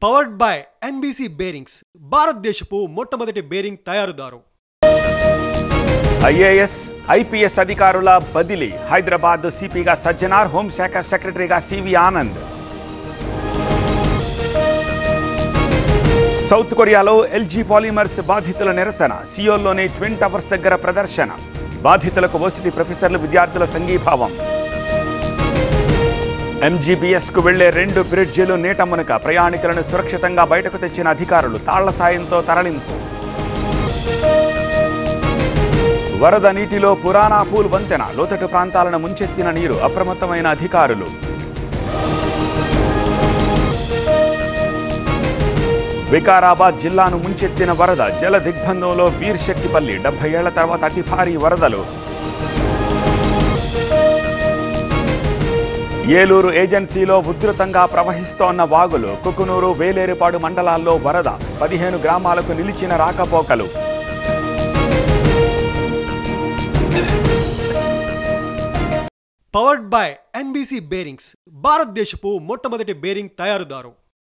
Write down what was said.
Powered by NBC bearings భారతదేశపు మొట్టమొదటి bearing తయారుదారు. IAS IPS అధికారుల బదిలీ. హైదరాబాద్ సిపిగా సజ్జనార్, హోంశాఖ సెక్రటరీగా సివి ఆనంద్. సౌత్ కొరియాలో ఎల్జీ పాలిమర్స్ బాధితుల నిరసన. సియోల్లోని ట్విన్ టవర్స్ దగ్గర ప్రదర్శన. బాధితులకు వర్సిటీ ప్రొఫెసర్లు, విద్యార్థుల సంఘీభావం. ఎంజీబీఎస్కు వెళ్లే 2 బ్రిడ్జిలు నీట మునక. ప్రయాణికులను సురక్షితంగా బయటకు తెచ్చిన అధికారులు. తాళ్ల సాయంతో తరలింపు. వరద నీటిలో పురాణాపూల్ వంతెన. లోతట్టు ప్రాంతాలను ముంచెత్తిన నీరు. అప్రమత్తమైన అధికారులు. వికారాబాద్ జిల్లాను ముంచెత్తిన వరద. జల దిగ్బంధంలో వీర్శక్తిపల్లి. 70 ఏళ్ల తర్వాత అతి భారీ వరదలు. ఏలూరు ఏజెన్సీలో ఉధృతంగా ప్రవహిస్తోన్న వాగులు. కుకునూరు, వేలేరుపాడు మండలాల్లో వరద. 15 గ్రామాలకు నిలిచిన రాకపోకలు. పవర్డ్ బై ఎన్బీసీ బేరింగ్స్ భారతదేశపు మొట్టమొదటి బేరింగ్ తయారుదారు.